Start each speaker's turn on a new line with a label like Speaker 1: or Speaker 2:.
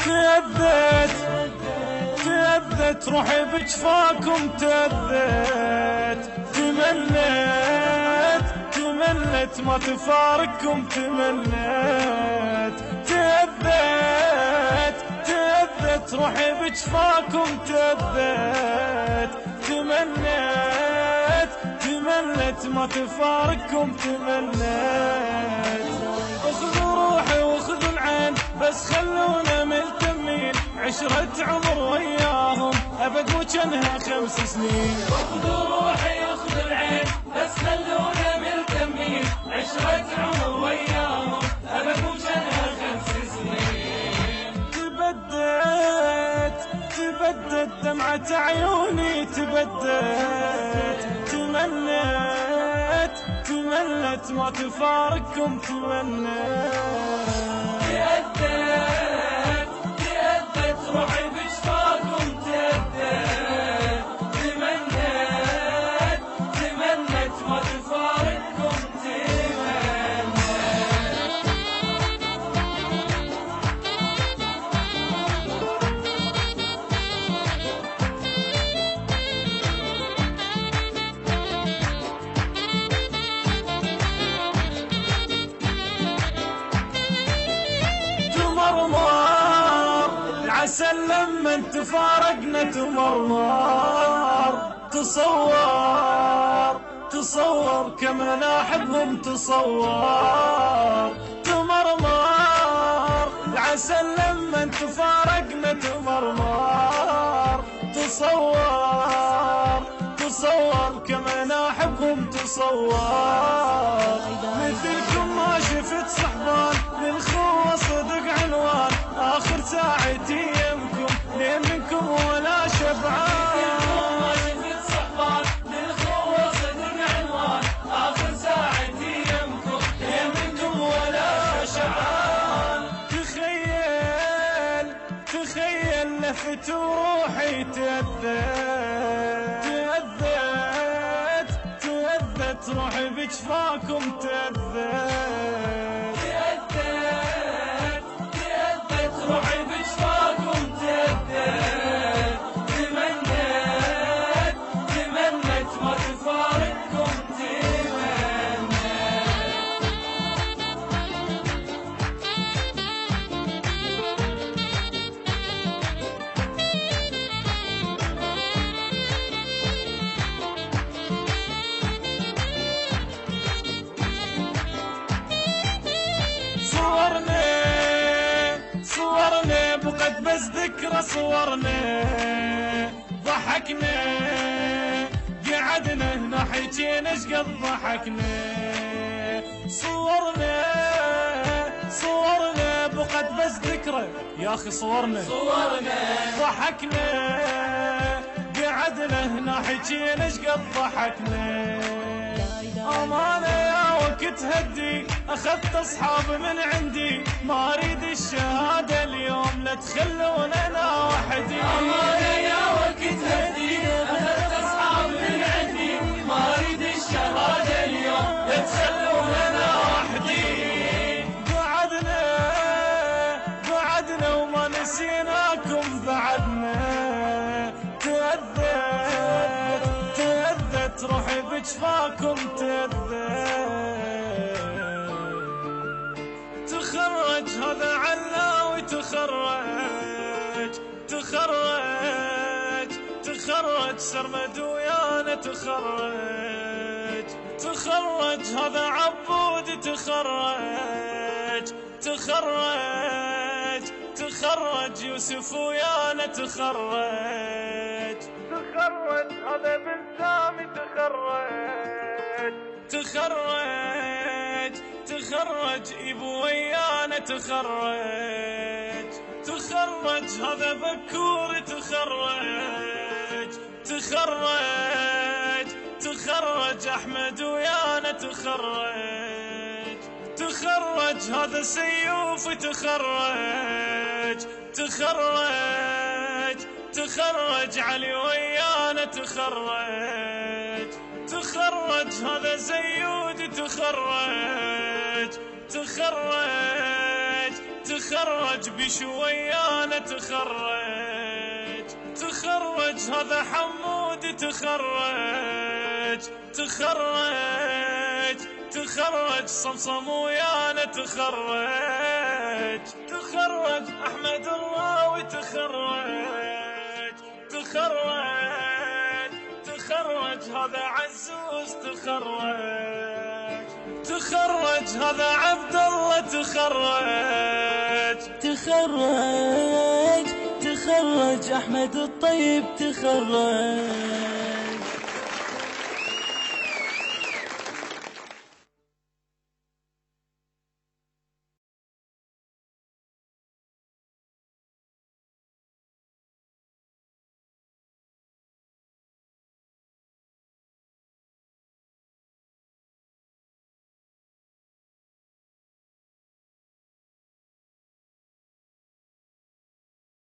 Speaker 1: تأذت تأذت روحي بجفاكم تأذت، تمنت ما تفارقكم تمنت، تأذت روحي بجفاكم تأذت، تمنت ما تفارقكم تمنت. اخذوا روحي واخذوا العين بس خلونا ملتمين، عشرة عمر وياهم أبد وجنها 5 سنين.
Speaker 2: اخذوا روحي واخذوا العين بس خلونا ملتمين، عشرة عمر وياهم أبد وجنها 5 سنين.
Speaker 1: تبدت دمعة عيوني تبدت، تمنت ما تفارقكم تمنت.
Speaker 2: تأذت روحي بجفاكم تأذت، تمنت ما تفارقكم تمنت.
Speaker 1: العسل لما تفارقنا تمرمر، تصور كم انا احبهم تصور، تمرمر العسل لما تفارقنا تمرمر، تصور كم انا احبهم تصور. مثلكم ما شفت صحبان للخوة صدق عنوان، آخر ساعتي يمكم لين منكم ولا شبعان.
Speaker 2: ما شفت صحبان للخوة صدق عنوان، آخر ساعتي يمكم لين منكم ولا شبعان.
Speaker 1: تخيل لفت وروحي تأذت روحي بجفاكم تأذت،
Speaker 2: تأذت روحي بجفاكم تأذت، تمنت ما تفارقكم تمنت.
Speaker 1: صورنا بقد بس ذكرى صورنا، ضحكنا قعدنا هنا حكينا شقد ضحكنا. صورنا بقد بس ذكرى يا اخي صورنا ضحكنا قعدنا هنا حكينا شقد ضحكنا. أمانة يا وقت هدي أخذت أصحاب من عندي، ما أريد الشهادة اليوم لا تخلون أنا وحدي.
Speaker 2: أمانة يا وقت هدي أخذت أصحاب من عندي، ما أريد الشهادة اليوم لا تخلون أنا وحدي.
Speaker 1: بعدنا وما نسيناكم بعدنا، تأذت روحي بجفاكم تخرج هذا علاوي تخرج سرمد ويانا تخرج هذا عبود تخرج يوسف ويانا تخرج هذا بن سامي تخرج إبو ويانا تخرج هذا بكور تخرج أحمد ويانا تخرج هذا سيوف تخرج علي ويانا تخرج هذا زيود تخرج تخرج بشويانه تخرج هذا حمود تخرج صمصم ويانا تخرج احمد الراوي تخرج هذا عزوز تخرج هذا عبد الله
Speaker 3: تخرج أحمد الطيب تخرج.